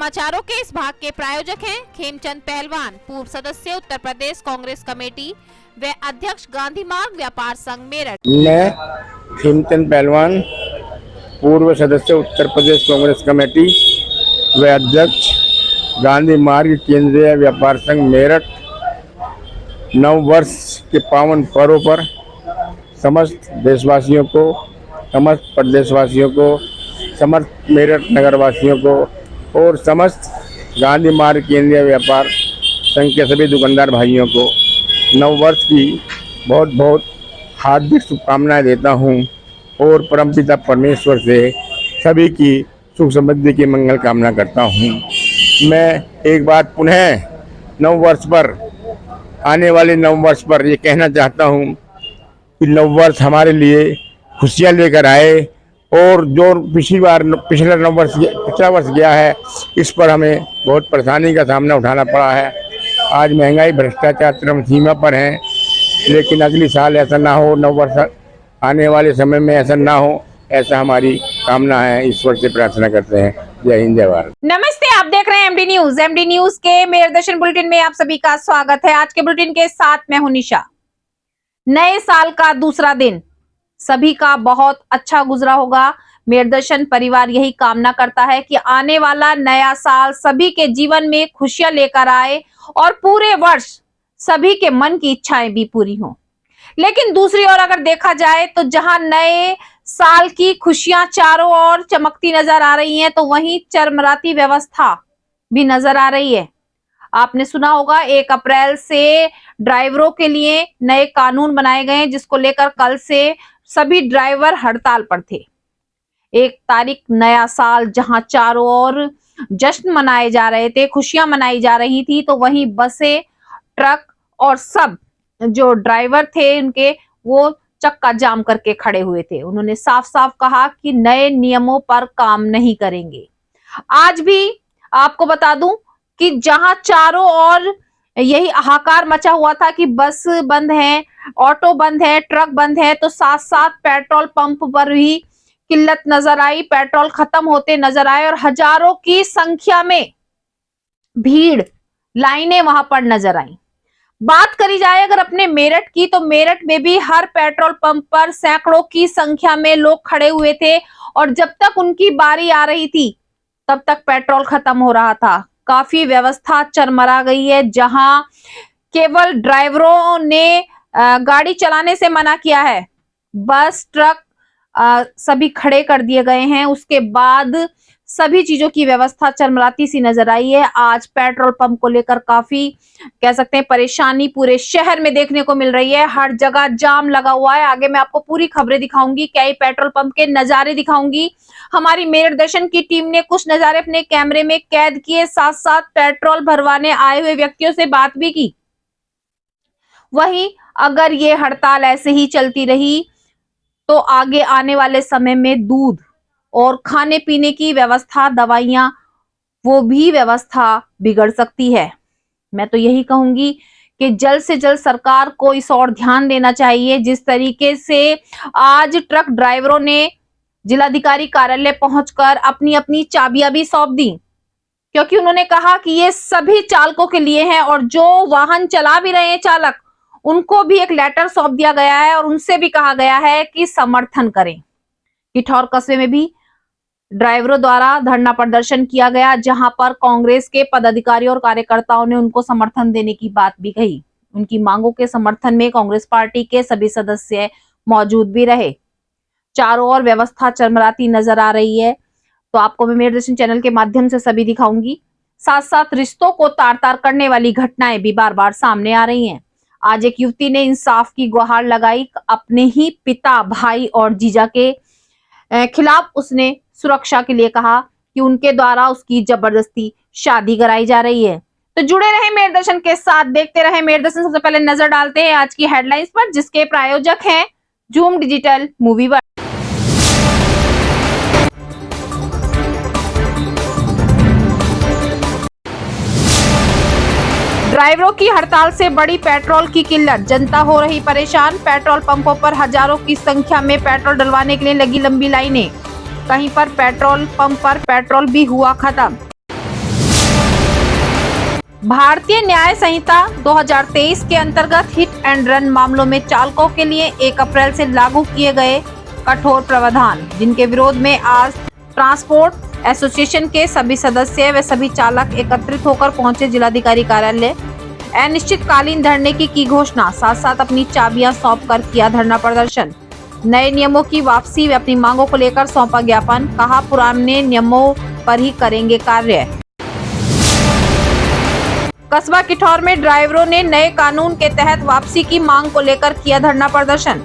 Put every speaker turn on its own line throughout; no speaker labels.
समाचारों के इस भाग के प्रायोजक हैं खेमचंद पहलवान, पूर्व सदस्य उत्तर प्रदेश कांग्रेस कमेटी व अध्यक्ष गांधी मार्ग व्यापार संघ मेरठ।
मैं खेमचंद पहलवान, पूर्व सदस्य उत्तर प्रदेश कांग्रेस कमेटी व अध्यक्ष गांधी मार्ग केंद्रीय व्यापार संघ मेरठ, नव वर्ष के पावन पर्व पर समस्त देशवासियों को, समस्त प्रदेशवासियों को, समस्त मेरठ नगरवासियों को और समस्त गांधी मार्ग केंद्रीय व्यापार संघ के सभी दुकानदार भाइयों को नव वर्ष की बहुत बहुत हार्दिक शुभकामनाएं देता हूं और परमपिता परमेश्वर से सभी की सुख समृद्धि की मंगल कामना करता हूं। मैं एक बार पुनः नव वर्ष पर, आने वाले नव वर्ष पर ये कहना चाहता हूं कि नव वर्ष हमारे लिए खुशियां लेकर आए और जो पिछला वर्ष गया है, इस पर हमें बहुत परेशानी का सामना उठाना पड़ा है। आज महंगाई, भ्रष्टाचार चरम सीमा पर है, लेकिन अगली साल ऐसा ना हो, नव वर्ष आने वाले समय में ऐसा ना हो, ऐसा हमारी कामना है। ईश्वर से प्रार्थना करते हैं। जय हिंद, जय भारत।
नमस्ते, आप देख रहे हैं एमडी न्यूज। एमडी न्यूज के मेरदर्शन बुलेटिन में आप सभी का स्वागत है। आज के बुलेटिन के साथ मैं हूं निशा। नए साल का दूसरा दिन सभी का बहुत अच्छा गुजरा होगा। मेरदर्शन परिवार यही कामना करता है कि आने वाला नया साल सभी के जीवन में खुशियां लेकर आए और पूरे वर्ष सभी के मन की इच्छाएं भी पूरी हों। लेकिन दूसरी ओर अगर देखा जाए तो जहां नए साल की खुशियां चारों ओर चमकती नजर आ रही हैं, तो वहीं चरमराती व्यवस्था भी नजर आ रही है। आपने सुना होगा 1 अप्रैल से ड्राइवरों के लिए नए कानून बनाए गए, जिसको लेकर कल से सभी ड्राइवर हड़ताल पर थे। 1 तारीख नया साल, जहां चारों ओर जश्न मनाए जा रहे थे, खुशियां मनाई जा रही थी, तो वहीं बसें, ट्रक और सब जो ड्राइवर थे उनके वो चक्का जाम करके खड़े हुए थे। उन्होंने साफ साफ कहा कि नए नियमों पर काम नहीं करेंगे। आज भी आपको बता दूं कि जहां चारों ओर यही हाहाकार मचा हुआ था कि बस बंद है, ऑटो बंद है, ट्रक बंद है, तो साथ साथ पेट्रोल पंप पर भी किल्लत नजर आई, पेट्रोल खत्म होते नजर आए और हजारों की संख्या में भीड़, लाइनें वहां पर नजर आई। बात करी जाए अगर अपने मेरठ की, तो मेरठ में भी हर पेट्रोल पंप पर सैकड़ों की संख्या में लोग खड़े हुए थे और जब तक उनकी बारी आ रही थी तब तक पेट्रोल खत्म हो रहा था। काफी व्यवस्था चरमरा गई है, जहां केवल ड्राइवरों ने गाड़ी चलाने से मना किया है। बस, ट्रक सभी खड़े कर दिए गए हैं। उसके बाद सभी चीजों की व्यवस्था चरमराती सी नजर आई है। आज पेट्रोल पंप को लेकर काफी, कह सकते हैं, परेशानी पूरे शहर में देखने को मिल रही है। हर जगह जाम लगा हुआ है। आगे मैं आपको पूरी खबरें दिखाऊंगी, कई पेट्रोल पंप के नजारे दिखाऊंगी। हमारी मेरदर्शन की टीम ने कुछ नजारे अपने कैमरे में कैद किए, साथ साथ पेट्रोल भरवाने आए हुए व्यक्तियों से बात भी की। वहीं अगर ये हड़ताल ऐसे ही चलती रही तो आगे आने वाले समय में दूध और खाने पीने की व्यवस्था, दवाइयां, वो भी व्यवस्था बिगड़ सकती है। मैं तो यही कहूंगी कि जल्द से जल्द सरकार को इस ओर ध्यान देना चाहिए। जिस तरीके से आज ट्रक ड्राइवरों ने जिलाधिकारी कार्यालय पहुंचकर अपनी अपनी चाबियां भी सौंप दी, क्योंकि उन्होंने कहा कि ये सभी चालकों के लिए है और जो वाहन चला भी रहे हैं चालक, उनको भी एक लेटर सौंप दिया गया है और उनसे भी कहा गया है कि समर्थन करें। किठौर कस्बे में भी ड्राइवरों द्वारा धरना प्रदर्शन किया गया, जहां पर कांग्रेस के पदाधिकारियों और कार्यकर्ताओं ने उनको समर्थन देने की बात भी कही। उनकी मांगों के समर्थन में कांग्रेस पार्टी के सभी सदस्य मौजूद भी रहे। चारों ओर व्यवस्था चरमराती नजर आ रही है, तो आपको मैं मेरदर्शन चैनल के माध्यम से सभी दिखाऊंगी। साथ साथ रिश्तों को तार तार करने वाली घटनाएं भी बार बार सामने आ रही हैं। आज एक युवती ने इंसाफ की गुहार लगाई। अपने ही पिता, भाई और जीजा के खिलाफ उसने सुरक्षा के लिए कहा कि उनके द्वारा उसकी जबरदस्ती शादी कराई जा रही है। तो जुड़े रहे मेरदर्शन के साथ, देखते रहे मेरदर्शन। सबसे पहले नजर डालते हैं आज की हेडलाइंस पर, जिसके प्रायोजक हैं जूम डिजिटल मूवी वर्ल्ड। ड्राइवरों की हड़ताल से बड़ी पेट्रोल की किल्लत, जनता हो रही परेशान। पेट्रोल पंपों पर हजारों की संख्या में पेट्रोल डलवाने के लिए लगी लंबी लाइनें। कहीं पर पेट्रोल पंप पर पेट्रोल भी हुआ खत्म। भारतीय न्याय संहिता 2023 के अंतर्गत हिट एंड रन मामलों में चालकों के लिए 1 अप्रैल से लागू किए गए कठोर प्रावधान, जिनके विरोध में आज ट्रांसपोर्ट एसोसिएशन के सभी सदस्य व सभी चालक एकत्रित होकर पहुंचे जिलाधिकारी कार्यालय। अनिश्चितकालीन धरने की घोषणा, साथ साथ अपनी चाबियां सौंप कर किया धरना प्रदर्शन। नए नियमों की वापसी व अपनी मांगों को लेकर सौंपा ज्ञापन, कहा पुराने नियमों पर ही करेंगे कार्य। कस्बा किठौर में ड्राइवरों ने नए कानून के तहत वापसी की मांग को लेकर किया धरना प्रदर्शन।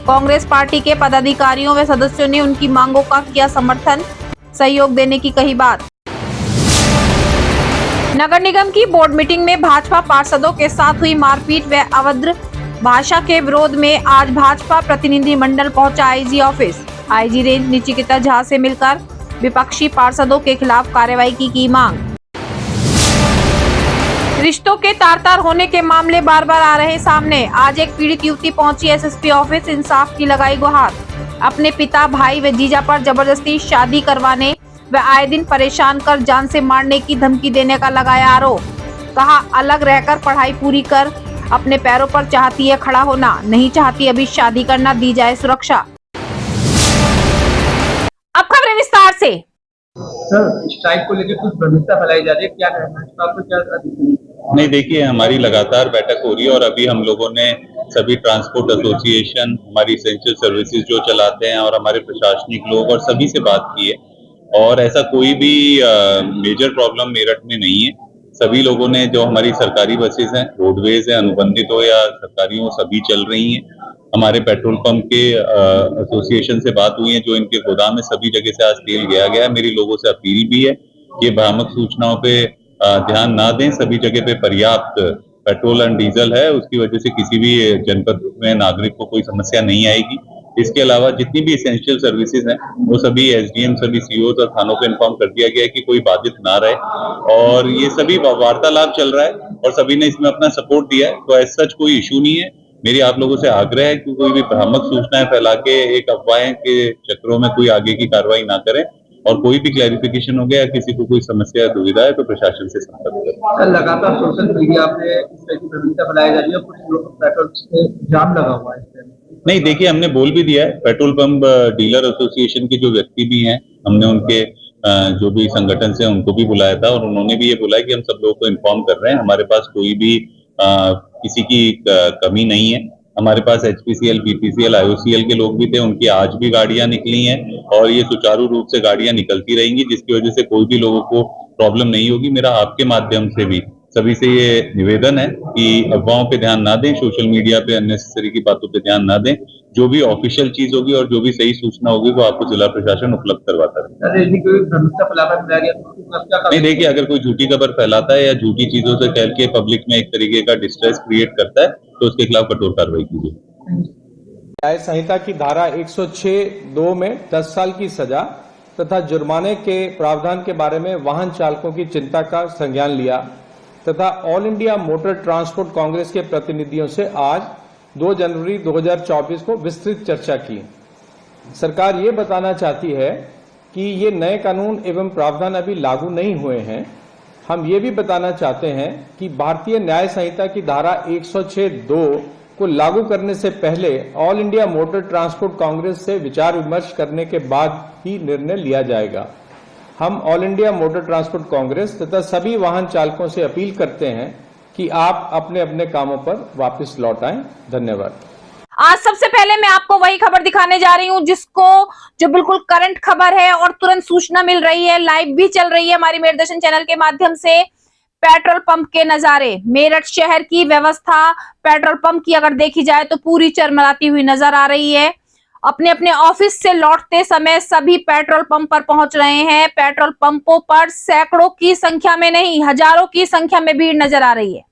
कांग्रेस पार्टी के पदाधिकारियों व सदस्यों ने उनकी मांगों का किया समर्थन, सहयोग देने की कही बात। नगर निगम की बोर्ड मीटिंग में भाजपा पार्षदों के साथ हुई मारपीट व अभद्र भाषा के विरोध में आज भाजपा प्रतिनिधि मंडल पहुंचा IG office. IG range Nichikita Jha से मिलकर विपक्षी पार्षदों के खिलाफ कार्रवाई की मांग। रिश्तों के तार-तार होने के मामले बार बार आ रहे सामने। आज एक पीड़ित युवती पहुंची एसएसपी ऑफिस, इंसाफ की लगाई गुहार। अपने पिता, भाई व जीजा पर जबरदस्ती शादी करवाने व आए दिन परेशान कर जान से मारने की धमकी देने का लगाया आरोप। कहा अलग रहकर पढ़ाई पूरी कर, अपने पैरों पर चाहती है खड़ा होना, नहीं चाहती अभी शादी करना, दी जाए सुरक्षा। अब खबरें विस्तार से।
सर, स्ट्राइक को लेकर कुछ भ्रमिता फैलाई जा रही है, क्या कहना है? आपको क्या
नहीं, देखिए हमारी लगातार बैठक हो रही है और अभी हम लोगों ने सभी ट्रांसपोर्ट एसोसिएशन, हमारी एसेंशियल सर्विसेज जो चलाते हैं और हमारे प्रशासनिक लोग और सभी से बात की है और ऐसा कोई भी मेजर प्रॉब्लम मेरठ में नहीं है। सभी लोगों ने, जो हमारी सरकारी बसेस हैं, रोडवेज है, अनुबंधित हो या सरकारी हो, सभी चल रही हैं। हमारे पेट्रोल पंप के एसोसिएशन से बात हुई है, जो इनके गोदाम में सभी जगह से आज तेल गया है। मेरी लोगों से अपील भी है कि भ्रामक सूचनाओं पे ध्यान ना दें। सभी जगह पे पर्याप्त पेट्रोल एंड डीजल है, उसकी वजह से किसी भी जनपद में नागरिक को कोई समस्या नहीं आएगी। इसके अलावा जितनी भी एसेंशियल सर्विसेज हैं वो सभी एसडीएम, सभी सीओज और थानों को इन्फॉर्म कर दिया गया है कि कोई बाधित ना रहे और ये सभी वार्तालाप चल रहा है और सभी ने इसमें अपना सपोर्ट दिया है, तो एज सच कोई इशू नहीं है। मेरी आप लोगों से आग्रह है कि कोई भी भ्रामक सूचनाएं फैला के एक अफवाहें के चक्रों में कोई आगे की कार्रवाई ना करें और कोई भी क्लैरिफिकेशन हो गया या किसी को कोई समस्या या दुविधा है तो प्रशासन से संपर्क करें।
लगातार सोशल मीडिया पे इस तरह की भ्रमिता फैलाई जा रही है, कुछ लोग पेट्रोल पे जाम लगा हुआ है।
नहीं, देखिए हमने बोल भी दिया है, पेट्रोल पंप डीलर एसोसिएशन के जो व्यक्ति भी हैं, हमने उनके जो भी संगठन से उनको भी बुलाया था और उन्होंने भी ये बोला है कि हम सब लोगों को इन्फॉर्म कर रहे हैं। हमारे पास कोई भी किसी की कमी नहीं है। हमारे पास एचपीसीएल, बीपीसीएल, आईओसीएल के लोग भी थे, उनकी आज भी गाड़ियां निकली हैं और ये सुचारू रूप से गाड़ियां निकलती रहेंगी, जिसकी वजह से कोई भी लोगों को प्रॉब्लम नहीं होगी। मेरा आपके माध्यम से भी सभी से ये निवेदन है कि अफवाहों पे ध्यान ना दें, सोशल मीडिया पे अननेसेसरी की बातों पे ध्यान ना दें। जो भी ऑफिशियल चीज होगी और जो भी सही सूचना होगी वो आपको जिला प्रशासन उपलब्ध करवाता है। नहीं, देखिए अगर कोई झूठी खबर फैलाता है या झूठी चीजों से कह के पब्लिक में एक तरीके का डिस्ट्रेस क्रिएट करता है तो उसके खिलाफ कठोर कार्रवाई कीजिए।
न्याय संहिता की धारा 106(2) में 10 साल की सजा तथा जुर्माने के प्रावधान के बारे में वाहन चालकों की चिंता का संज्ञान लिया तथा all India motor transport Congress के प्रतिनिधियों से आज 2 जनवरी 2024 को विस्तृत चर्चा की। सरकार ये बताना चाहती है कि ये नए कानून एवं प्रावधान अभी लागू नहीं हुए हैं। हम ये भी बताना चाहते हैं कि भारतीय न्याय संहिता की धारा 106(2) को लागू करने से पहले all India motor transport Congress से विचार विमर्श करने के बाद ही निर्णय लिया जाएगा। हम all India motor transport Congress तथा सभी वाहन चालकों से अपील करते हैं कि आप अपने अपने कामों पर वापस लौट आएं। धन्यवाद।
आज सबसे पहले मैं आपको वही खबर दिखाने जा रही हूं जो बिल्कुल करंट खबर है और तुरंत सूचना मिल रही है, लाइव भी चल रही है हमारी मेरदर्शन चैनल के माध्यम से। पेट्रोल पंप के नजारे, मेरठ शहर की व्यवस्था पेट्रोल पंप की अगर देखी जाए तो पूरी चरमराती हुई नजर आ रही है। अपने अपने ऑफिस से लौटते समय सभी पेट्रोल पंप पर पहुंच रहे हैं। पेट्रोल पंपों पर सैकड़ों की संख्या में नहीं, हजारों की संख्या में भीड़ नजर आ रही है।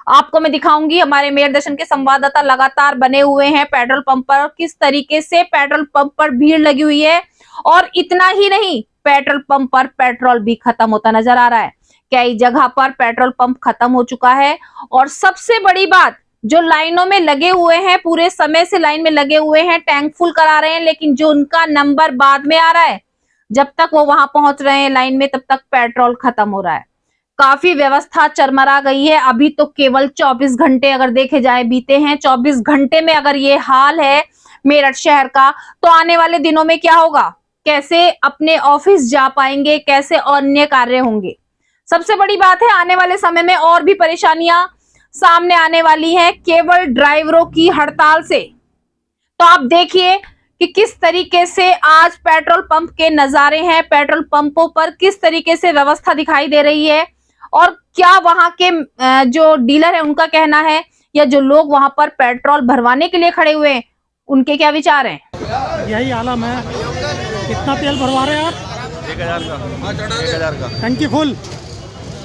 आपको मैं दिखाऊंगी, हमारे मेरदर्शन के संवाददाता लगातार बने हुए हैं पेट्रोल पंप पर, किस तरीके से पेट्रोल पंप पर भीड़ लगी हुई है। और इतना ही नहीं, पेट्रोल पंप पर पेट्रोल भी खत्म होता नजर आ रहा है। कई जगह पर पेट्रोल पंप खत्म हो चुका है और सबसे बड़ी बात, जो लाइनों में लगे हुए हैं, पूरे समय से लाइन में लगे हुए हैं, टैंक फुल करा रहे हैं, लेकिन जो उनका नंबर बाद में आ रहा है, जब तक वो वहां पहुंच रहे हैं लाइन में, तब तक पेट्रोल खत्म हो रहा है। काफी व्यवस्था चरमरा गई है। अभी तो केवल 24 घंटे अगर देखे जाए बीते हैं, 24 घंटे में अगर ये हाल है मेरठ शहर का, तो आने वाले दिनों में क्या होगा, कैसे अपने ऑफिस जा पाएंगे, कैसे अन्य कार्य होंगे। सबसे बड़ी बात है, आने वाले समय में और भी परेशानियां सामने आने वाली हैं केवल ड्राइवरों की हड़ताल से। तो आप देखिए कि किस तरीके से आज पेट्रोल पंप के नजारे हैं, पेट्रोल पंपों पर किस तरीके से व्यवस्था दिखाई दे रही है, और क्या वहां के जो डीलर है उनका कहना है, या जो लोग वहां पर पेट्रोल भरवाने के लिए खड़े हुए हैं उनके क्या विचार हैं।
यही आलम है। कितना तेल भरवा रहे हैं आप?
1000 का
टंकी फुल?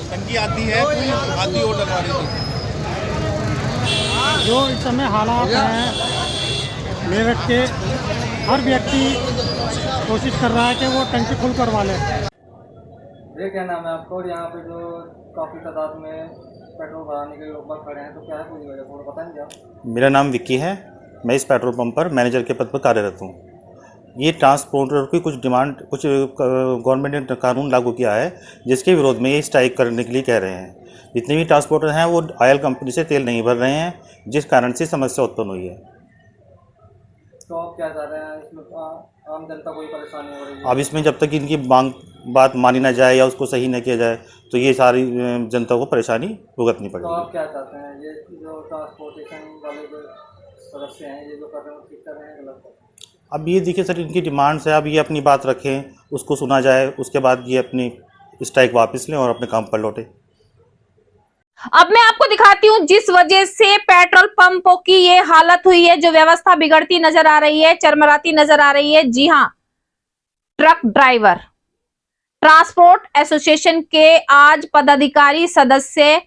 टंकी आती है, आधी और डलवा रही थी।
जो इस समय हालात हैं मेरठ के, हर व्यक्ति कोशिश कर रहा है कि वो टंकी फुल करवा ले।
ये क्या नाम है आपका, और यहाँ पे जो काफ़ी तादाद में पेट्रोल भराने के लोग खड़े हैं, तो क्या है पूरी वजह, थोड़ा बताएंगे आप?
मेरा नाम विक्की है, मैं इस पेट्रोल पंप पर मैनेजर के पद पर कार्यरत हूँ। ये ट्रांसपोर्टर की कुछ डिमांड, कुछ गवर्नमेंट ने कानून लागू किया है जिसके विरोध में ये स्ट्राइक करने के लिए कह रहे हैं। जितने भी ट्रांसपोर्टर हैं वो ऑयल कंपनी से तेल नहीं भर रहे हैं, जिस कारण से समस्या उत्पन्न हुई है।
तो आप क्या चाह रहे हैं इसमें, आम जनता कोई परेशानी हो रही है?
अब इसमें जब तक इनकी बात मानी ना जाए या उसको सही न किया जाए तो ये सारी जनता को परेशानी भुगतनी पड़ेगी।
तो आप क्या चाहते हैं, ये जो ट्रांसपोर्टेशन वाले जो सदस्य हैं ये जो कर रहे हैं ठीक कर रहे हैं, गलत कर रहे हैं?
अब ये देखिए सर, इनकी डिमांड्स है, अब ये अपनी बात रखें, उसको सुना जाए, उसके बाद ये अपनी स्ट्राइक वापस लें और अपने काम पर लौटे।
अब मैं आपको दिखाती हूं जिस वजह से पेट्रोल पंपों की ये हालत हुई है, जो व्यवस्था बिगड़ती नजर आ रही है, चरमराती नजर आ रही है। जी हां, ट्रक ड्राइवर ट्रांसपोर्ट एसोसिएशन के आज पदाधिकारी सदस्य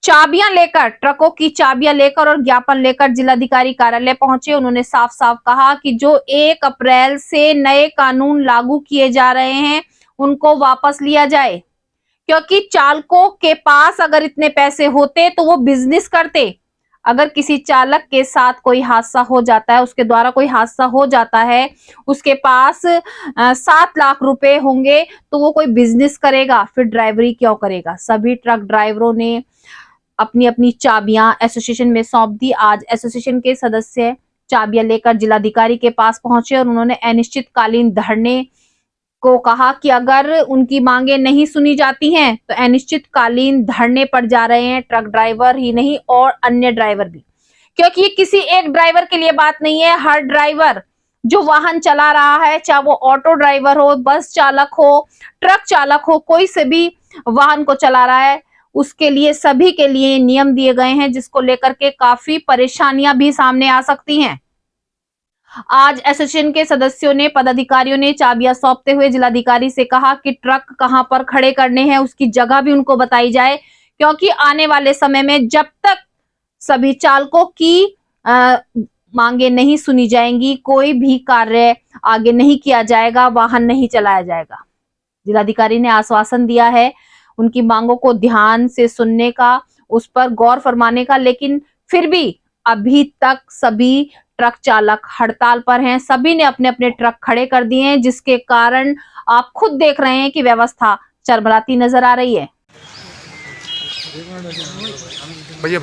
चाबियां लेकर, ट्रकों की चाबियां लेकर और ज्ञापन लेकर जिलाधिकारी कार्यालय पहुंचे। उन्होंने साफ साफ कहा कि जो 1 अप्रैल से नए कानून लागू किए जा रहे हैं उनको वापस लिया जाए, क्योंकि चालकों के पास अगर इतने पैसे होते तो वो बिजनेस करते। अगर किसी चालक के साथ कोई हादसा हो जाता है, उसके द्वारा कोई हादसा हो जाता है, उसके पास 7 लाख रुपए होंगे तो वो कोई बिजनेस करेगा, फिर ड्राइवरी क्यों करेगा। सभी ट्रक ड्राइवरों ने अपनी अपनी चाबियां एसोसिएशन में सौंप दी। आज एसोसिएशन के सदस्य चाबियां लेकर जिलाधिकारी के पास पहुंचे और उन्होंने अनिश्चितकालीन धरने को कहा कि अगर उनकी मांगे नहीं सुनी जाती हैं तो अनिश्चितकालीन धरने पर जा रहे हैं, ट्रक ड्राइवर ही नहीं और अन्य ड्राइवर भी। क्योंकि ये किसी एक ड्राइवर के लिए बात नहीं है, हर ड्राइवर जो वाहन चला रहा है, चाहे वो ऑटो ड्राइवर हो, बस चालक हो, ट्रक चालक हो, कोई से भी वाहन को चला रहा है, उसके लिए, सभी के लिए नियम दिए गए हैं, जिसको लेकर के काफी परेशानियां भी सामने आ सकती हैं। आज एसोसिएशन के सदस्यों ने, पदाधिकारियों ने चाबियां सौंपते हुए जिलाधिकारी से कहा कि ट्रक कहां पर खड़े करने हैं उसकी जगह भी उनको बताई जाए, क्योंकि आने वाले समय में जब तक सभी चालकों की मांगे नहीं सुनी जाएंगी, कोई भी कार्य आगे नहीं किया जाएगा, वाहन नहीं चलाया जाएगा। जिलाधिकारी ने आश्वासन दिया है उनकी मांगों को ध्यान से सुनने का, उस पर गौर फरमाने का, लेकिन फिर भी अभी तक सभी ट्रक चालक हड़ताल पर हैं। सभी ने अपने अपने ट्रक खड़े कर दिए हैं, जिसके कारण आप खुद देख रहे हैं कि व्यवस्था चरमराती नजर आ रही है।
भैया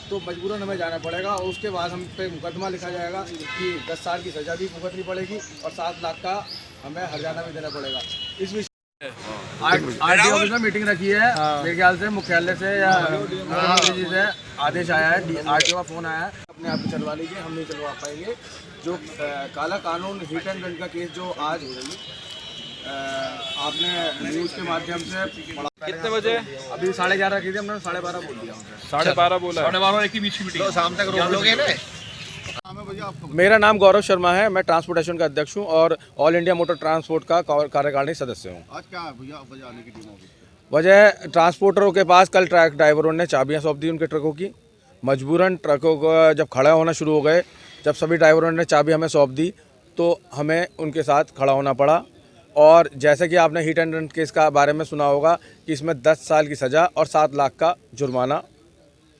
तो मजबूरन हमें जाना पड़ेगा और उसके बाद हम पे मुकदमा लिखा जाएगा कि 10 साल की सजा भी भुगतनी पड़ेगी और 7 लाख का हमें हर्जाना भी देना पड़ेगा। इस विषय आरटीओ ऑफिस में मीटिंग रखी है, मेरे ख्याल से मुख्यालय से या मुख्यमंत्री जी से आदेश आया है, आरटीओ का फोन आया है, अपने आप चलवा लीजिए, हम नहीं चलवा पाएंगे। जो काला कानून हिट एंड रन का केस जो आज आपने न्यूज़ के माध्यम से कितने बजे, अभी 11:30 की थी, हमने 12:30 बोल दिया, 12:30 बोला, 12:30 एक ही बीच की मीटिंग, तो शाम तक रोक लोगे ना। मेरा नाम गौरव शर्मा है, मैं ट्रांसपोर्टेशन का अध्यक्ष हूं और ऑल इंडिया मोटर ट्रांसपोर्ट का कार्यकारिणी सदस्य हूं। आज क्या है भैया वजह आने की टीमों की? वजह ट्रांसपोर्टरों के पास कल ट्रक ड्राइवरों ने चाबियां सौंप दी उनके ट्रकों की। मजबूरन ट्रकों को जब खड़ा होना शुरू हो गए, जब सभी ड्राइवरों ने चाबी हमें सौंप दी तो हमें उनके साथ खड़ा होना पड़ा। और जैसे कि आपने हिट एंड रन केस का बारे में सुना होगा कि इसमें 10 साल की सज़ा और 7 लाख का जुर्माना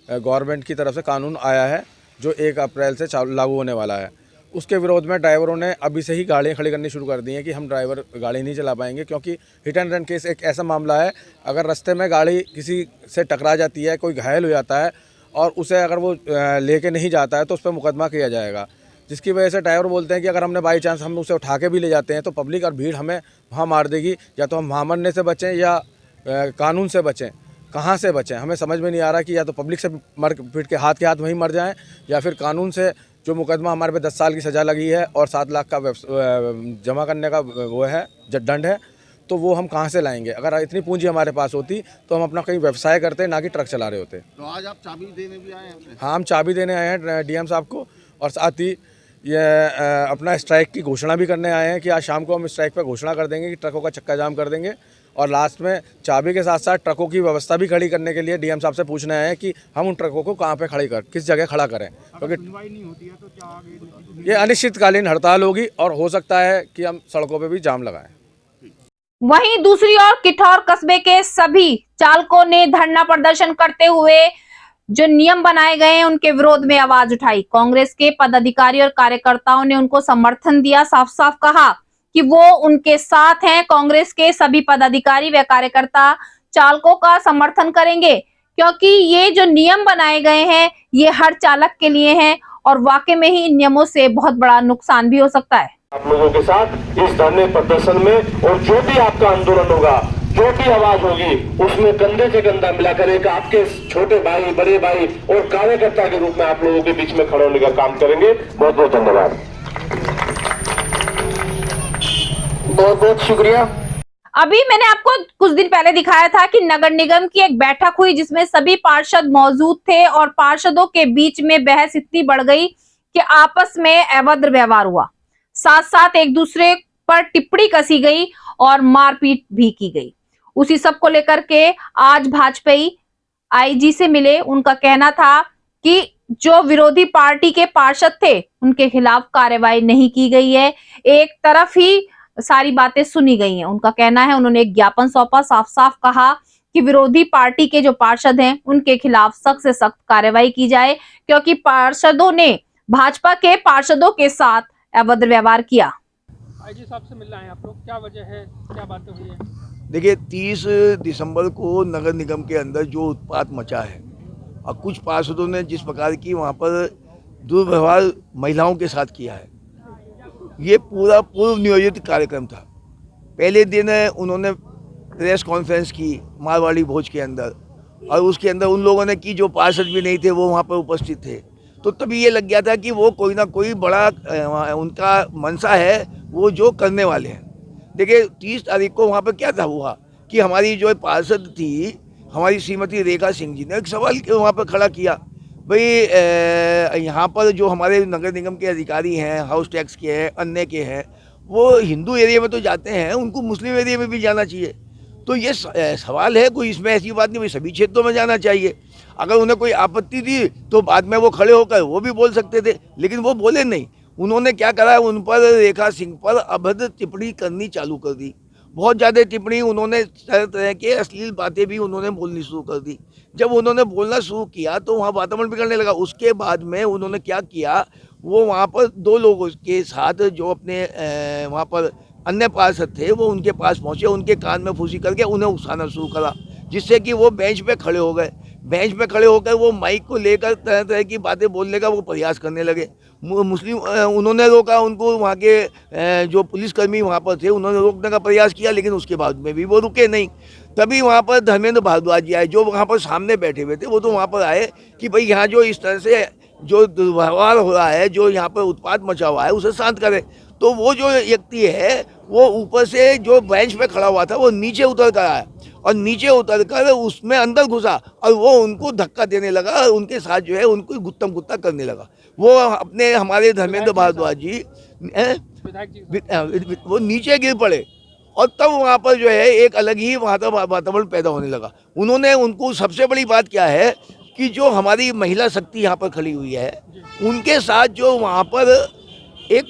गवर्नमेंट की तरफ से कानून आया है, जो 1 अप्रैल से लागू होने वाला है। उसके विरोध में ड्राइवरों ने अभी से ही गाड़ियाँ खड़ी करनी शुरू कर दी हैं कि हम ड्राइवर गाड़ी नहीं चला पाएंगे, क्योंकि हिट एंड रन केस एक ऐसा मामला है, अगर रास्ते में गाड़ी किसी से टकरा जाती है, कोई घायल हो जाता है और उसे अगर वो लेके नहीं जाता है तो उस पर मुकदमा किया जाएगा, जिसकी वजह से ड्राइवर बोलते हैं कि अगर हमने बाई चांस हम उसे उठा के भी ले जाते हैं तो पब्लिक और भीड़ हमें वहाँ मार देगी, या तो हम वहाँ मरने से बचें या कानून से बचें, कहाँ से बचें हमें समझ में नहीं आ रहा कि या तो पब्लिक से मर पीट के हाथ वहीं मर जाएं, या फिर कानून से जो मुकदमा हमारे पे 10 साल की सज़ा लगी है और 7 लाख का जमा करने का वो है दंड है, तो वो हम कहाँ से लाएंगे। अगर इतनी पूंजी हमारे पास होती तो हम अपना कहीं व्यवसाय करते, ना कि ट्रक चला रहे होते।
तो आज आप चाबी देने भी आए हैं?
हाँ, हम चाबी देने आए हैं डीएम साहब को, और साथ ही ये अपना स्ट्राइक की घोषणा भी करने आए हैं कि आज शाम को हम स्ट्राइक पर घोषणा कर देंगे कि ट्रकों का चक्का जाम कर देंगे, और लास्ट में चाबी के साथ साथ ट्रकों की व्यवस्था भी खड़ी करने के लिए डीएम साहब से पूछने आए हैं कि हम उन ट्रकों को कहाँ पे खड़ी किस जगह खड़ा करें, क्योंकि
नहीं होती है तो क्या आगे?
ये अनिश्चितकालीन हड़ताल होगी और हो सकता है कि हम सड़कों पे भी जाम लगाएं।
वहीं दूसरी ओर किठौर कस्बे के सभी चालकों ने धरना प्रदर्शन करते हुए जो नियम बनाए गए हैं उनके विरोध में आवाज उठाई। कांग्रेस के पदाधिकारी और कार्यकर्ताओं ने उनको समर्थन दिया, साफ साफ कहा कि वो उनके साथ हैं। कांग्रेस के सभी पदाधिकारी व कार्यकर्ता चालकों का समर्थन करेंगे, क्योंकि ये जो नियम बनाए गए हैं ये हर चालक के लिए हैं और वाकई में ही इन नियमों से बहुत बड़ा नुकसान भी हो सकता है।
आप लोगों के साथ इस धरने प्रदर्शन में, और जो भी आपका आंदोलन होगा, जो भी आवाज होगी, उसमें कंधे से कंधा मिलाकर एक आपके छोटे भाई, बड़े भाई और कार्यकर्ता के रूप में आप लोगों के बीच में खड़े होने का काम करेंगे। बहुत बहुत धन्यवाद, बहुत बहुत शुक्रिया।
अभी मैंने आपको कुछ दिन पहले दिखाया था कि नगर निगम की एक बैठक हुई जिसमें सभी पार्षद मौजूद थे और पार्षदों के बीच में बहस इतनी बढ़ गई कि आपस में अभद्र व्यवहार हुआ, साथ साथ एक दूसरे पर टिप्पणी कसी गई और मारपीट भी की गई। उसी सब को लेकर के आज भाजपाई आईजी से मिले। उनका कहना था कि जो विरोधी पार्टी के पार्षद थे उनके खिलाफ कार्रवाई नहीं की गई है, एक तरफ ही सारी बातें सुनी गई हैं। उनका कहना है, उन्होंने एक ज्ञापन सौंपा, साफ साफ कहा कि विरोधी पार्टी के जो पार्षद हैं उनके खिलाफ सख्त से सख्त कार्रवाई की जाए, क्योंकि पार्षदों ने भाजपा के पार्षदों के साथ अभद्र व्यवहार किया।
आईजी साहब से मिलना है आप लोग, क्या वजह है, क्या बातें हुई है?
देखिए, 30 दिसंबर को नगर निगम के अंदर जो उत्पात मचा है और कुछ पार्षदों ने जिस प्रकार की वहाँ पर दुर्व्यवहार महिलाओं के साथ किया है, ये पूरा पूर्व नियोजित कार्यक्रम था। पहले दिन उन्होंने प्रेस कॉन्फ्रेंस की मारवाड़ी भोज के अंदर, और उसके अंदर उन लोगों ने की जो पार्षद भी नहीं थे वो वहाँ पर उपस्थित थे, तो तभी ये लग गया था कि वो कोई ना कोई बड़ा उनका मनसा है वो जो करने वाले हैं। देखिए, 30 तारीख को वहाँ पर क्या था हुआ कि हमारी जो पार्षद थी, हमारी श्रीमती रेखा सिंह जी ने एक सवाल वहाँ पर खड़ा किया, भाई यहाँ पर जो हमारे नगर निगम के अधिकारी हैं, हाउस टैक्स के हैं, अन्य के हैं, वो हिंदू एरिया में तो जाते हैं, उनको मुस्लिम एरिया में भी जाना चाहिए। तो ये सवाल है, कोई इसमें ऐसी बात नहीं, भाई सभी क्षेत्रों में जाना चाहिए। अगर उन्हें कोई आपत्ति थी तो बाद में वो खड़े होकर वो भी बोल सकते थे, लेकिन वो बोले नहीं। उन्होंने क्या करा, उन पर रेखा सिंह पर अभद्र टिप्पणी करनी चालू कर दी। बहुत ज़्यादा टिप्पणी, उन्होंने तरह तरह के अश्लील बातें भी उन्होंने बोलनी शुरू कर दी। जब उन्होंने बोलना शुरू किया तो वहाँ वातावरण बिगड़ने लगा। उसके बाद में उन्होंने क्या किया, वो वहाँ पर 2 लोगों के साथ जो अपने वहाँ पर अन्य पार्षद थे वो उनके पास पहुँचे, उनके कान में फूंसी करके उन्हें उकसाना शुरू करा, जिससे कि वो बेंच पे खड़े हो गए। बेंच पे खड़े होकर वो माइक को लेकर तरह तरह की बातें बोलने का वो प्रयास करने लगे। मुस्लिम उन्होंने रोका, उनको वहाँ के जो पुलिसकर्मी वहाँ पर थे उन्होंने रोकने का प्रयास किया, लेकिन उसके बाद में भी वो रुके नहीं। तभी वहाँ पर धर्मेंद्र भारद्वाज जी आए, जो वहाँ पर सामने बैठे हुए थे। वो तो वहाँ पर आए कि भाई यहाँ जो इस तरह से जो दुर्व्यवहार हो रहा है, जो यहाँ पर उत्पात मचा हुआ है, उसे शांत करें। तो वो जो व्यक्ति है वो ऊपर से जो बेंच पे खड़ा हुआ था वो नीचे उतर कर आया, और नीचे उतर कर उसमें अंदर घुसा और वो उनको धक्का देने लगा, उनके साथ जो है उनको गुत्तम गुत्ता करने लगा। वो अपने हमारे धर्मेंद्र भारद्वाज जी वो नीचे गिर पड़े, और तब वहाँ पर जो है एक अलग ही वातावरण पैदा होने लगा। उन्होंने उनको सबसे बड़ी बात क्या है कि जो हमारी महिला शक्ति यहाँ पर खड़ी हुई है, उनके साथ जो वहाँ पर एक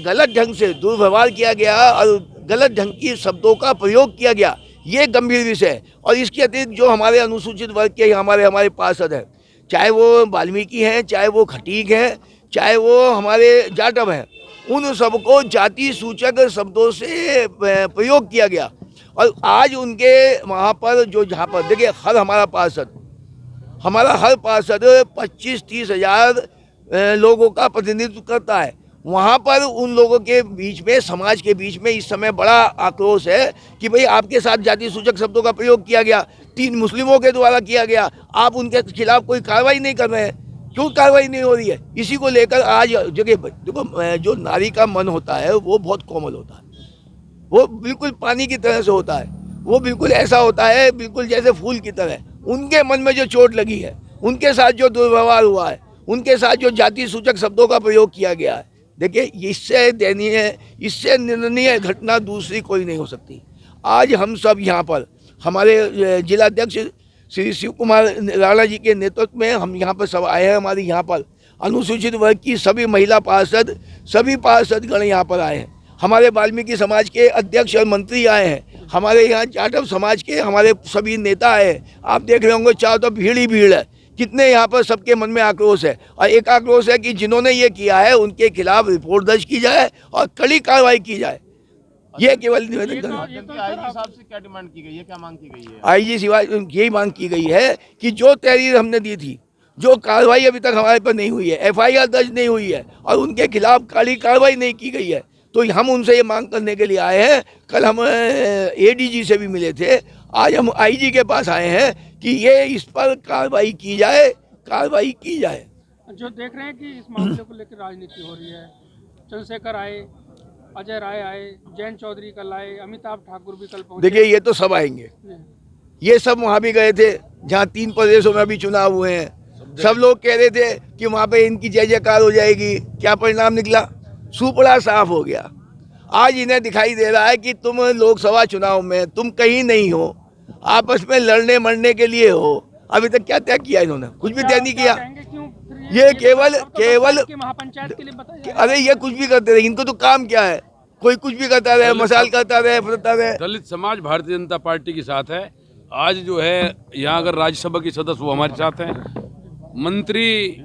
गलत ढंग से दुर्व्यवहार किया गया और गलत ढंग की शब्दों का प्रयोग किया गया, ये गंभीर विषय है। और इसके अतिरिक्त जो हमारे अनुसूचित वर्ग के हमारे पार्षद हैं, चाहे वो वाल्मीकि हैं, चाहे वो खटीक हैं, चाहे वो हमारे जाटव हैं, उन सबको जाति सूचक शब्दों से प्रयोग किया गया। और आज उनके वहाँ पर जो जहाँ पर देखिए हमारा हर पार्षद 25-30 हज़ार लोगों का प्रतिनिधित्व करता है। वहाँ पर उन लोगों के बीच में, समाज के बीच में इस समय बड़ा आक्रोश है कि भाई आपके साथ जाति सूचक शब्दों का प्रयोग किया गया, 3 मुस्लिमों के द्वारा किया गया, आप उनके खिलाफ कोई कार्रवाई नहीं कर रहे हैं। क्यों कार्रवाई नहीं हो रही है? इसी को लेकर आज देखो जो नारी का मन होता है वो बहुत कोमल होता है, वो बिल्कुल पानी की तरह से होता है, वो बिल्कुल ऐसा होता है बिल्कुल जैसे फूल की तरह। उनके मन में जो चोट लगी है, उनके साथ जो दुर्व्यवहार हुआ है, उनके साथ जो जाति सूचक शब्दों का प्रयोग किया गया है, देखिए इससे दयनीय, इससे निंदनीय घटना दूसरी कोई नहीं हो सकती। आज हम सब यहाँ पर हमारे जिलाध्यक्ष श्री शिव कुमार राणा जी के नेतृत्व में हम यहाँ पर सब आए हैं। हमारे यहाँ पर अनुसूचित वर्ग की सभी महिला पार्षद, सभी पार्षदगण यहाँ पर आए हैं। हमारे वाल्मीकि समाज के अध्यक्ष और मंत्री आए हैं। हमारे यहाँ जाटव समाज के हमारे सभी नेता आए हैं। आप देख रहे होंगे चारों तरफ भीड़ ही भीड़ है। कितने यहाँ पर सबके मन में आक्रोश है, और एक आक्रोश है कि जिन्होंने ये किया है उनके खिलाफ रिपोर्ट दर्ज की जाए और कड़ी कार्रवाई की जाए। ये केवल निवेदन कर।
आईजी साहब से क्या डिमांड की गई है, क्या मांग की गई है?
आईजी सिवा यही मांग की गई है कि जो तहरीर हमने दी थी, जो कार्रवाई अभी तक हमारे पर नहीं हुई है, FIR दर्ज नहीं हुई है और उनके खिलाफ कड़ी कार्रवाई नहीं की गई है, तो हम उनसे ये मांग करने के लिए आए हैं। कल हम ADG से भी मिले थे, आज हम IG के पास आए हैं कि ये इस पर कार्रवाई की जाए, कार्रवाई की जाए।
जो देख रहे हैं कि इस मामले को लेकर राजनीति हो रही है, चंद्रशेखर आए, अजय राय आए, जयंत चौधरी कल आए, अमिताभ ठाकुर भी कल पहुंचे।
देखिए ये तो सब आएंगे, ये सब वहाँ भी गए थे जहाँ 3 प्रदेशों में अभी चुनाव हुए हैं। सब लोग कह रहे थे कि वहाँ पे इनकी जय जयकार हो जाएगी। क्या परिणाम निकला? सुपड़ा साफ हो गया। आज इन्हें दिखाई दे रहा है कि तुम लोकसभा चुनाव में तुम कहीं नहीं हो, आपस में लड़ने मरने के लिए हो। अभी तक क्या तय किया इन्होंने? कुछ भी तय नहीं किया। ये केवल
महापंचायत के लिए बताया।
अरे ये कुछ भी करते रहे, इनको तो काम क्या है? कोई कुछ भी करता रहे, मसाल करता रहे, फुरता रहे।
दलित समाज भारतीय जनता पार्टी के साथ है। आज जो है यहाँ अगर राज्यसभा की सदस्य वो हमारे साथ हैं, मंत्री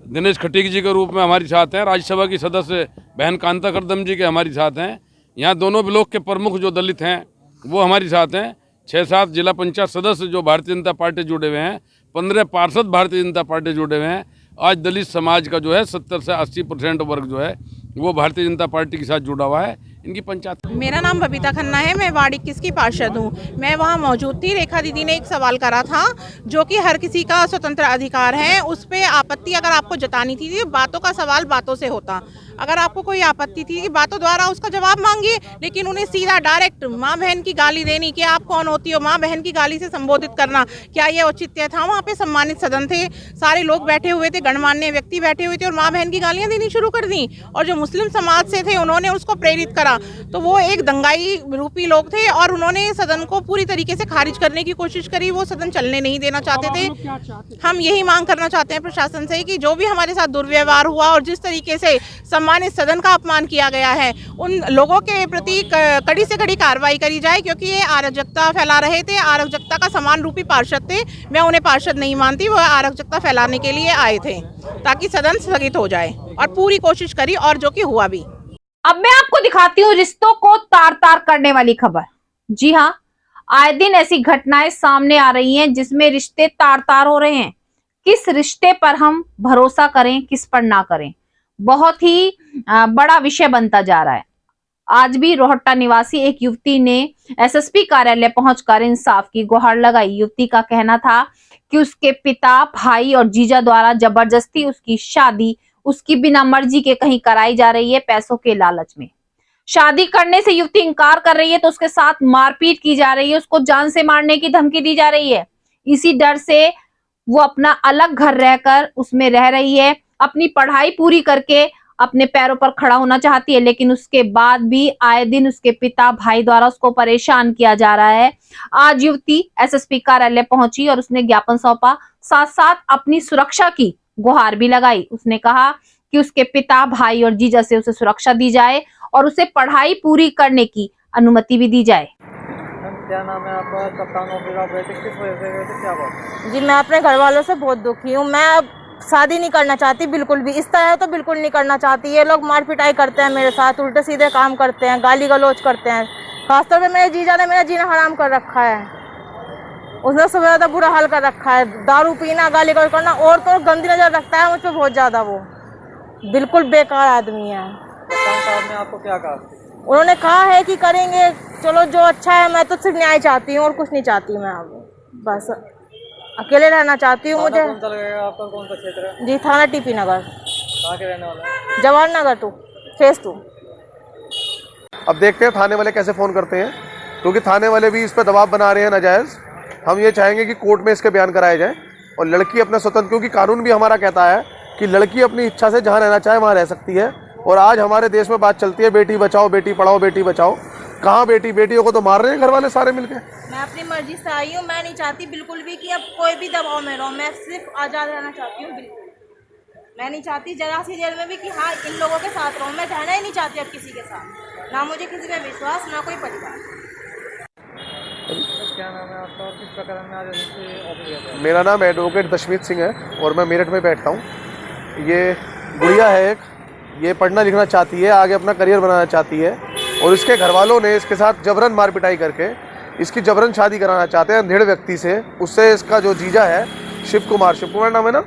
दिनेश खटीक जी के रूप में हमारे साथ हैं, राज्यसभा की सदस्य बहन कांता करदम जी के हमारे साथ हैं। यहाँ दोनों ब्लॉक के प्रमुख जो दलित हैं वो हमारे साथ हैं। 6-7 जिला पंचायत सदस्य जो भारतीय जनता पार्टी जुड़े हुए हैं, 15 पार्षद भारतीय जनता पार्टी जुड़े हुए हैं। आज दलित समाज का जो है 70 से 80% वर्ग जो है वो भारतीय जनता पार्टी के साथ जुड़ा हुआ है। इनकी पंचायत।
मेरा नाम बबीता खन्ना है, मैं वार्ड 21 की पार्षद हूँ। मैं वहाँ मौजूद थी। रेखा दीदी ने एक सवाल करा था जो कि हर किसी का स्वतंत्र अधिकार है, उस पर आपत्ति अगर आपको जतानी थी, बातों का सवाल बातों से होता। अगर आपको कोई आपत्ति थी कि बातों द्वारा उसका जवाब मांगिए, लेकिन उन्हें सीधा डायरेक्ट माँ बहन की गाली देनी कि आप कौन होती हो, माँ बहन की गाली से संबोधित करना, क्या ये औचित्य था? वहाँ पे सम्मानित सदन थे, सारे लोग बैठे हुए थे, गणमान्य व्यक्ति बैठे हुए थे और माँ बहन की गालियाँ देनी शुरू कर दी। और जो मुस्लिम समाज से थे उन्होंने उसको प्रेरित करा। तो वो एक दंगाई रूपी लोग थे और उन्होंने सदन को पूरी तरीके से खारिज करने की कोशिश करी। वो सदन चलने नहीं देना चाहते थे। हम यही मांग करना चाहते हैं प्रशासन से कि जो भी हमारे साथ दुर्व्यवहार हुआ और जिस तरीके से सम्मानित सदन का अपमान किया गया है, उन लोगों के प्रति कड़ी से कड़ी कार्रवाई करी जाए, क्योंकि ये अराजकता फैला रहे थे। अराजकता का समान रूपी पार्षद थे। मैं उन्हें पार्षद नहीं मानती, वो अराजकता फैलाने के लिए आए थे ताकि सदन स्थगित हो जाए, और पूरी कोशिश करी और जो कि हुआ भी।
अब मैं आपको दिखाती हूँ रिश्तों को तार तार करने वाली खबर। जी हाँ, आए दिन ऐसी घटनाएं सामने आ रही हैं जिसमें रिश्ते तार तार हो रहे हैं। किस रिश्ते पर हम भरोसा करें, किस पर ना करें, बहुत ही बड़ा विषय बनता जा रहा है। आज भी रोहट्टा निवासी एक युवती ने SSP कार्यालय पहुंचकर इंसाफ की गुहार लगाई। युवती का कहना था कि उसके पिता, भाई और जीजा द्वारा जबरदस्ती उसकी शादी उसकी बिना मर्जी के कहीं कराई जा रही है, पैसों के लालच में। शादी करने से युवती इनकार कर रही है तो उसके साथ मारपीट की जा रही है, उसको जान से मारने की धमकी दी जा रही है। इसी डर से वो अपना अलग घर रहकर उसमें रह रही है। अपनी पढ़ाई पूरी करके अपने पैरों पर खड़ा होना चाहती है, लेकिन उसके बाद भी आए दिन उसके पिता, भाई द्वारा उसको परेशान किया जा रहा है। आज युवती SSP कार्यालय पहुंची और उसने ज्ञापन सौंपा, साथ साथ अपनी सुरक्षा की गुहार भी लगाई। उसने कहा कि उसके पिता, भाई और जीजा से उसे सुरक्षा दी जाए और उसे पढ़ाई पूरी करने की अनुमति भी दी जाए।
क्या नाम है आपका? कप्तान ऑफिस आप गए थे, किस वजह से गए थे, क्या बात?
जी, मैं अपने घर वालों से बहुत दुखी हूँ। मैं
शादी नहीं करना चाहती बिल्कुल भी, इस तरह तो बिल्कुल नहीं करना चाहती। ये लोग मार पिटाई करते हैं मेरे साथ, उल्टे सीधे काम करते हैं, गाली गलौज करते हैं। खासतौर पे मेरे जीजा ने मेरा जीना हराम कर रखा है, उसने सबसे ज़्यादा बुरा हाल कर रखा है। दारू पीना, गाली गलौज करना, और तो गंदी नज़र रखता है मुझ पर बहुत ज़्यादा। वो बिल्कुल बेकार आदमी है।
साहब ने आपको क्या कहा?
उन्होंने कहा है कि करेंगे, चलो जो अच्छा है। मैं तो सिर्फ न्याय चाहती हूँ और कुछ नहीं चाहती मैं, अब बस अकेले रहना चाहती हूँ। मुझे
कौन सा लगेगा? आपका कौन सा क्षेत्र है?
जी, थाना टीपी नगर।
कहाँ के रहने वाले हैं?
जवाहर नगर 2 फेज 2।
अब देखते हैं थाने वाले कैसे फ़ोन करते हैं, क्योंकि थाने वाले भी इस पर दबाव बना रहे हैं नाजायज़। हम ये चाहेंगे कि कोर्ट में इसके बयान कराए जाए और लड़की अपना स्वतंत्र, क्योंकि कानून भी हमारा कहता है कि लड़की अपनी इच्छा से जहाँ रहना चाहे वहाँ रह सकती है। और आज हमारे देश में बात चलती है बेटी बचाओ, बेटी पढ़ाओ, बेटी बचाओ। कहाँ बेटियों को तो मार रहे हैं घर वाले सारे मिलके।
मैं अपनी मर्जी से आई हूँ, मैं नहीं चाहती बिल्कुल भी कि अब कोई भी दबाव में रहो। मैं सिर्फ आज़ाद रहना चाहती हूँ, बिल्कुल। मैं नहीं चाहती जरा सी जेल में भी कि हाँ इन लोगों के साथ रहूँ। मैं रहना ही नहीं चाहती अब किसी के साथ, ना मुझे किसी पे विश्वास, ना कोई परिवार।
क्या नाम है आपका और किस प्रकार में आज ऑफिस गए थे?
मेरा नाम एडवोकेट दशमीत सिंह है और मैं मेरठ में बैठता हूँ। ये गुड़िया है एक, ये पढ़ना लिखना चाहती है, आगे अपना करियर बनाना चाहती है और इसके घर वालों ने इसके साथ जबरन मार पिटाई करके इसकी जबरन शादी कराना चाहते हैं अंधेड़ व्यक्ति से। उससे इसका जो जीजा है शिव कुमार नाम है ना,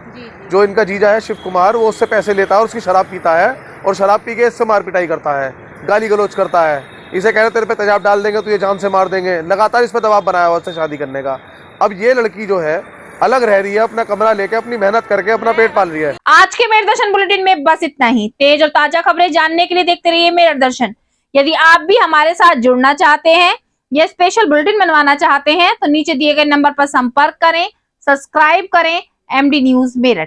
जो इनका जीजा है शिव कुमार, वो उससे पैसे लेता है और उसकी शराब पीता है और शराब पी के इससे मार पिटाई करता है, गाली गलौज करता है। इसे कह रहे तेरे पे तेजाब डाल देंगे, तुझे जान से मार देंगे। लगातार इस पर दबाव बनाया हुआ उससे शादी करने का। अब ये लड़की जो है अलग रह रही है, अपना कमरा लेके अपनी मेहनत करके अपना पेट पाल रही है।
आज के मेरठ दर्शन बुलेटिन में बस इतना ही। तेज और ताजा खबरें जानने के लिए देखते रहिए मेरठ दर्शन। यदि आप भी हमारे साथ जुड़ना चाहते हैं या स्पेशल बुलेटिन बनवाना चाहते हैं तो नीचे दिए गए नंबर पर संपर्क करें, सब्सक्राइब करें। MD news Meerut.